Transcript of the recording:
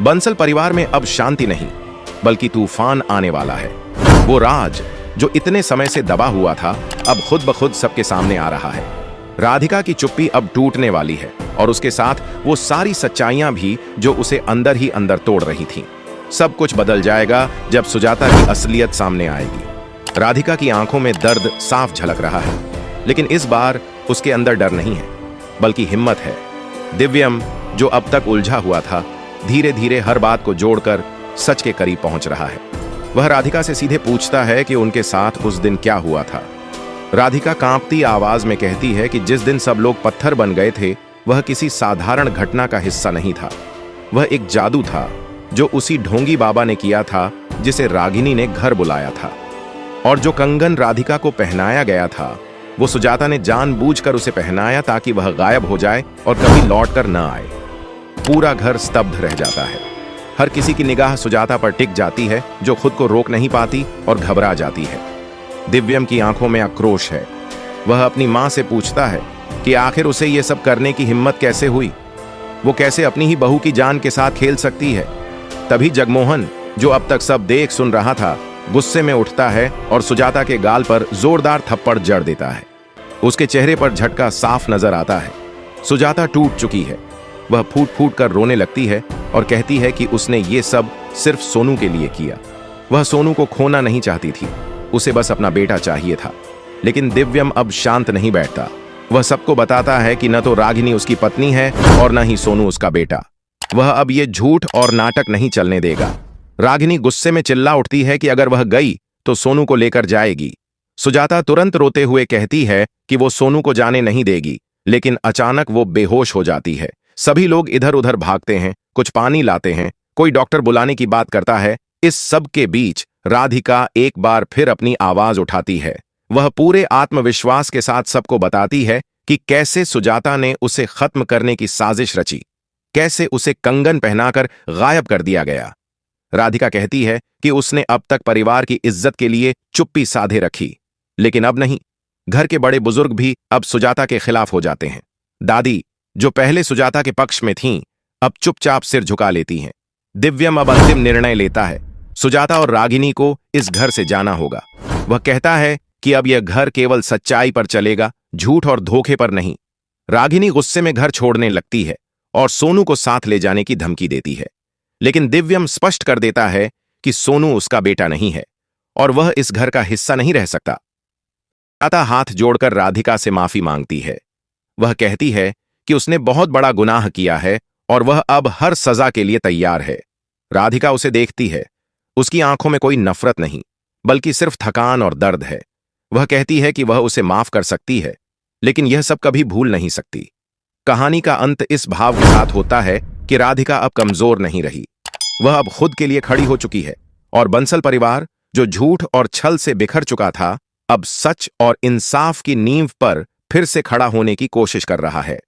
बंसल परिवार में अब शांति नहीं, बल्कि तूफान आने वाला है। वो राज जो इतने समय से दबा हुआ था, अब खुद ब खुद सबके सामने आ रहा है। राधिका की चुप्पी अब टूटने वाली है और उसके साथ वो सारी सच्चाइयां भी जो उसे अंदर ही अंदर तोड़ रही थीं। सब कुछ बदल जाएगा जब सुजाता की असलियत सामने आएगी। राधिका की आंखों में दर्द साफ झलक रहा है, लेकिन इस बार उसके अंदर डर नहीं है, बल्कि हिम्मत है। दिव्यम, जो अब तक उलझा हुआ था, धीरे धीरे हर बात को जोड़कर सच के करीब पहुंच रहा है। वह राधिका से सीधे पूछता है कि उनके साथ उस दिन क्या हुआ था। राधिका कांपती आवाज में कहती है कि जिस दिन सब लोग पत्थर बन गए थे, वह किसी साधारण घटना का हिस्सा नहीं था। वह एक जादू था जो उसी ढोंगी बाबा ने किया था जिसे रागिनी ने घर बुलाया था। और जो कंगन राधिका को पहनाया गया था, वो सुजाता ने जानबूझकर उसे पहनाया ताकि वह गायब हो जाए और कभी लौटकर न आए। पूरा घर स्तब्ध रह जाता है। हर किसी की निगाह सुजाता पर टिक जाती है, जो खुद को रोक नहीं पाती और घबरा जाती है। दिव्यम की आंखों में आक्रोश है। वह अपनी मां से पूछता है कि आखिर उसे यह सब करने की हिम्मत कैसे हुई। वो कैसे अपनी ही बहू की जान के साथ खेल सकती है। तभी जगमोहन, जो अब तक सब देख सुन रहा था, गुस्से में उठता है और सुजाता के गाल पर जोरदार थप्पड़ जड़ देता है। उसके चेहरे पर झटका साफ नजर आता है। सुजाता टूट चुकी है। वह फूट फूट कर रोने लगती है और कहती है कि उसने ये सब सिर्फ सोनू के लिए किया। वह सोनू को खोना नहीं चाहती थी, उसे बस अपना बेटा चाहिए था। लेकिन दिव्यम अब शांत नहीं बैठता। वह सबको बताता है कि न तो रागिनी उसकी पत्नी है और न ही सोनू उसका बेटा। वह अब ये झूठ और नाटक नहीं चलने देगा। रागिनी गुस्से में चिल्ला उठती है कि अगर वह गई तो सोनू को लेकर जाएगी। सुजाता तुरंत रोते हुए कहती है कि वो सोनू को जाने नहीं देगी, लेकिन अचानक वो बेहोश हो जाती है। सभी लोग इधर उधर भागते हैं, कुछ पानी लाते हैं, कोई डॉक्टर बुलाने की बात करता है। इस सब के बीच राधिका एक बार फिर अपनी आवाज उठाती है। वह पूरे आत्मविश्वास के साथ सबको बताती है कि कैसे सुजाता ने उसे खत्म करने की साजिश रची, कैसे उसे कंगन पहनाकर गायब कर दिया गया। राधिका कहती है कि उसने अब तक परिवार की इज्जत के लिए चुप्पी साधे रखी, लेकिन अब नहीं। घर के बड़े बुजुर्ग भी अब सुजाता के खिलाफ हो जाते हैं। दादी, जो पहले सुजाता के पक्ष में थीं, अब चुपचाप सिर झुका लेती हैं। दिव्यम अब अंतिम निर्णय लेता है। सुजाता और रागिनी को इस घर से जाना होगा। वह कहता है कि अब यह घर केवल सच्चाई पर चलेगा, झूठ और धोखे पर नहीं। रागिनी गुस्से में घर छोड़ने लगती है और सोनू को साथ ले जाने की धमकी देती है, लेकिन दिव्यम स्पष्ट कर देता है कि सोनू उसका बेटा नहीं है और वह इस घर का हिस्सा नहीं रह सकता। सुजाता हाथ जोड़कर राधिका से माफी मांगती है। वह कहती है कि उसने बहुत बड़ा गुनाह किया है और वह अब हर सजा के लिए तैयार है। राधिका उसे देखती है। उसकी आंखों में कोई नफरत नहीं, बल्कि सिर्फ थकान और दर्द है। वह कहती है कि वह उसे माफ कर सकती है, लेकिन यह सब कभी भूल नहीं सकती। कहानी का अंत इस भाव के साथ होता है कि राधिका अब कमजोर नहीं रही। वह अब खुद के लिए खड़ी हो चुकी है और बंसल परिवार, जो झूठ और छल से बिखर चुका था, अब सच और इंसाफ की नींव पर फिर से खड़ा होने की कोशिश कर रहा है।